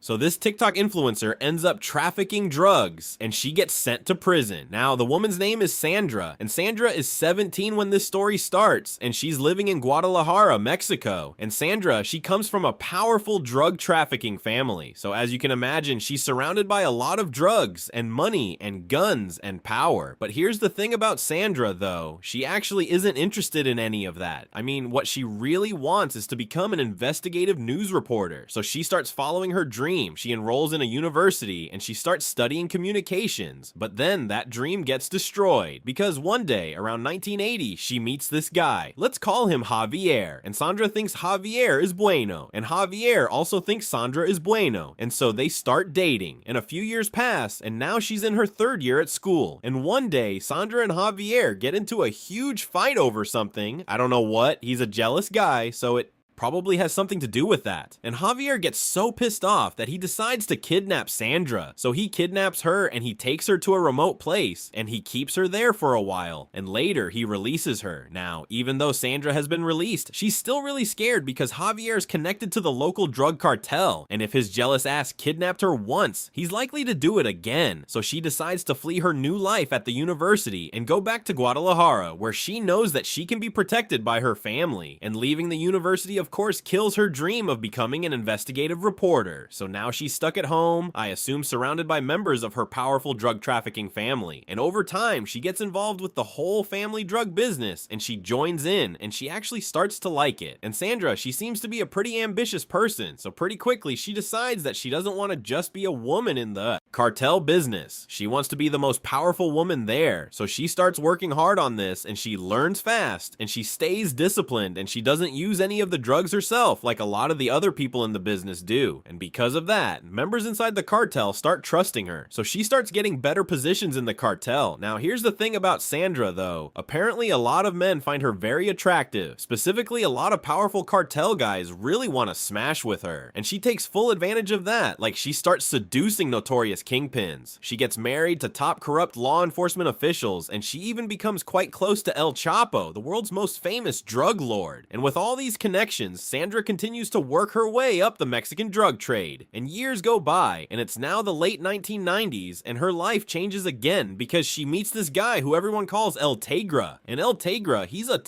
So this TikTok influencer ends up trafficking drugs, and she gets sent to prison. Now, the woman's name is Sandra, and Sandra is 17 when this story starts, and she's living in Guadalajara, Mexico. And Sandra, she comes from a powerful drug trafficking family. So as you can imagine, she's surrounded by a lot of drugs and money and guns and power. But here's the thing about Sandra, though. She actually isn't interested in any of that. I mean, what she really wants is to become an investigative news reporter. So she starts following her dream. She enrolls in a university and she starts studying communications. But then that dream gets destroyed because one day around 1980, she meets this guy. Let's call him Javier. And Sandra thinks Javier is bueno. And Javier also thinks Sandra is bueno. And so they start dating. And a few years pass, and now she's in her third year at school. And one day, Sandra and Javier get into a huge fight over something. I don't know what. He's a jealous guy, so it probably has something to do with that. And Javier gets so pissed off that he decides to kidnap Sandra. So he kidnaps her and he takes her to a remote place and he keeps her there for a while. And later he releases her. Now, even though Sandra has been released, she's still really scared because Javier is connected to the local drug cartel. And if his jealous ass kidnapped her once, he's likely to do it again. So she decides to flee her new life at the university and go back to Guadalajara, where she knows that she can be protected by her family. And leaving the university, of course, kills her dream of becoming an investigative reporter. So now she's stuck at home, I assume surrounded by members of her powerful drug trafficking family. And over time, she gets involved with the whole family drug business and she joins in and she actually starts to like it. And Sandra, she seems to be a pretty ambitious person. So pretty quickly, she decides that she doesn't want to just be a woman in the cartel business. She wants to be the most powerful woman there. So she starts working hard on this and she learns fast and she stays disciplined and she doesn't use any of the drugs herself like a lot of the other people in the business do. And because of that, members inside the cartel start trusting her. So she starts getting better positions in the cartel. Now here's the thing about Sandra though. Apparently a lot of men find her very attractive. Specifically, a lot of powerful cartel guys really want to smash with her. And she takes full advantage of that. Like she starts seducing notorious kingpins. She gets married to top corrupt law enforcement officials and she even becomes quite close to El Chapo, the world's most famous drug lord. And with all these connections, Sandra continues to work her way up the Mexican drug trade. And years go by, and it's now the late 1990s, and her life changes again because she meets this guy who everyone calls El Teigra. And El Teigra, he's a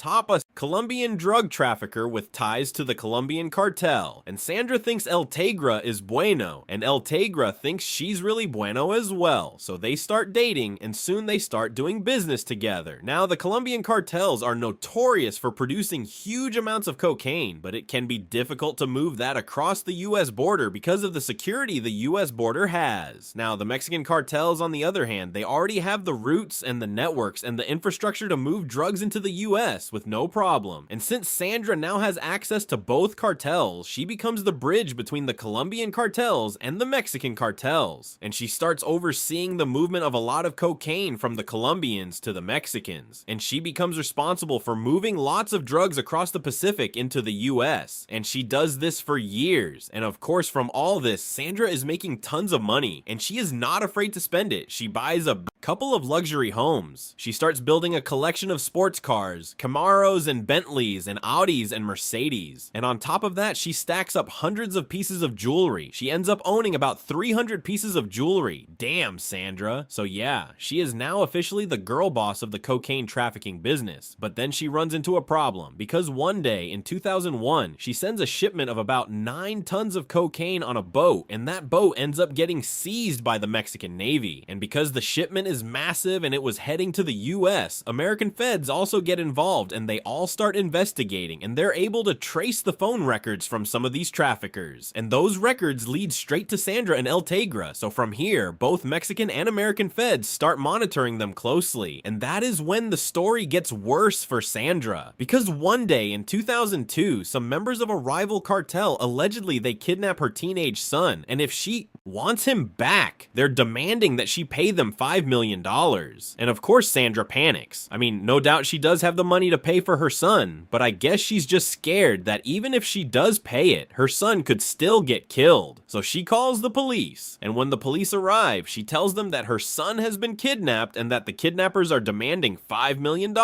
Colombian drug trafficker with ties to the Colombian cartel. And Sandra thinks El Teigra is bueno, and El Teigra thinks she's really bueno as well. So they start dating, and soon they start doing business together. Now, the Colombian cartels are notorious for producing huge amounts of cocaine, but it can be difficult to move that across the US border because of the security the US border has. Now, the Mexican cartels, on the other hand, they already have the routes and the networks and the infrastructure to move drugs into the US with no problem. And since Sandra now has access to both cartels, she becomes the bridge between the Colombian cartels and the Mexican cartels. And she starts overseeing the movement of a lot of cocaine from the Colombians to the Mexicans. And she becomes responsible for moving lots of drugs across the Pacific into the US. And she does this for years. And of course, from all this, Sandra is making tons of money and she is not afraid to spend it. She buys a couple of luxury homes. She starts building a collection of sports cars, Camaros and Bentleys and Audis and Mercedes. And on top of that, she stacks up hundreds of pieces of jewelry. She ends up owning about 300 pieces of jewelry. Damn, Sandra. So yeah, she is now officially the girl boss of the cocaine trafficking business. But then she runs into a problem because one day in 2001, she sends a shipment of about 9 tons of cocaine on a boat, and that boat ends up getting seized by the Mexican Navy. And because the shipment is massive and it was heading to the US, American feds also get involved and they all start investigating, and they're able to trace the phone records from some of these traffickers. And those records lead straight to Sandra and El Teigra. So from here, both Mexican and American feds start monitoring them closely. And that is when the story gets worse for Sandra. Because one day in 2002, some members of a rival cartel allegedly they kidnap her teenage son. And if she wants him back. They're demanding that she pay them $5 million. And of course Sandra panics. I mean, no doubt she does have the money to pay for her son, but I guess she's just scared that even if she does pay it, her son could still get killed. So she calls the police, and when the police arrive, she tells them that her son has been kidnapped and that the kidnappers are demanding $5 million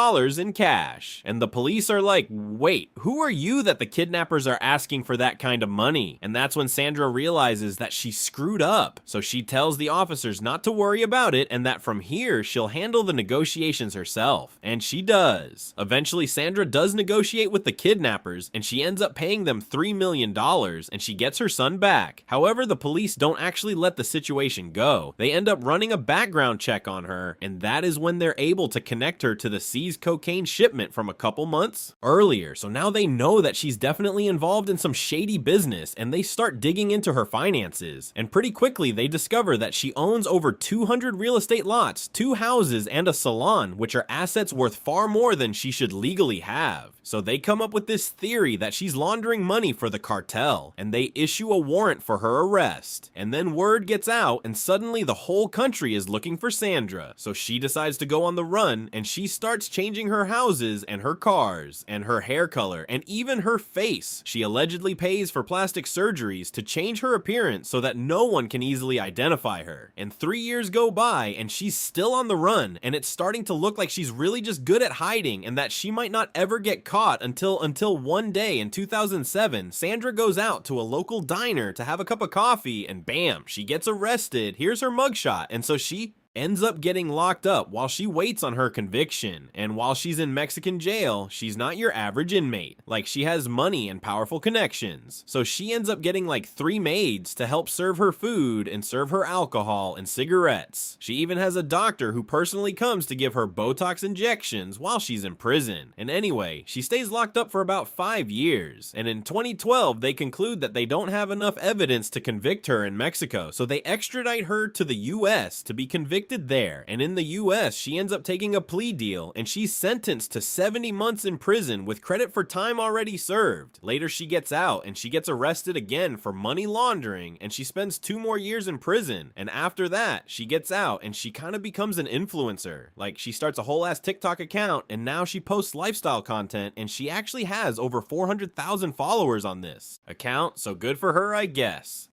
in cash. And the police are like, wait, who are you that the kidnappers are asking for that kind of money? And that's when Sandra realizes that she screwed up. So she tells the officers not to worry about it and that from here she'll handle the negotiations herself. And she does. Eventually Sandra does negotiate with the kidnappers and she ends up paying them $3 million and she gets her son back. However, the police don't actually let the situation go. They end up running a background check on her, and that is when they're able to connect her to the seized cocaine shipment from a couple months earlier. So now they know that she's definitely involved in some shady business, and they start digging into her finances. And pretty quickly they discover that she owns over 200 real estate lots, 2 houses, and a salon, which are assets worth far more than she should legally have. So they come up with this theory that she's laundering money for the cartel, and they issue a warrant for her arrest. And then word gets out, and suddenly the whole country is looking for Sandra. So she decides to go on the run, and she starts changing her houses and her cars and her hair color and even her face. She allegedly pays for plastic surgeries to change her appearance so that no one can easily identify her. And 3 years go by and she's still on the run, and it's starting to look like she's really just good at hiding and that she might not ever get caught until one day in 2007, Sandra goes out to a local diner to have a cup of coffee, and bam, she gets arrested. Here's her mugshot, and so she ends up getting locked up while she waits on her conviction. And while she's in Mexican jail, she's not your average inmate. Like, she has money and powerful connections. So she ends up getting like 3 maids to help serve her food and serve her alcohol and cigarettes. She even has a doctor who personally comes to give her Botox injections while she's in prison. And anyway, she stays locked up for about 5 years. And in 2012, they conclude that they don't have enough evidence to convict her in Mexico, so they extradite her to the US to be convicted there. And in the US, she ends up taking a plea deal, and she's sentenced to 70 months in prison with credit for time already served. Later she gets out and she gets arrested again for money laundering, and she spends 2 more years in prison. And after that, she gets out and she kind of becomes an influencer. Like, she starts a whole ass TikTok account, and now she posts lifestyle content, and she actually has over 400,000 followers on this account, so good for her, I guess.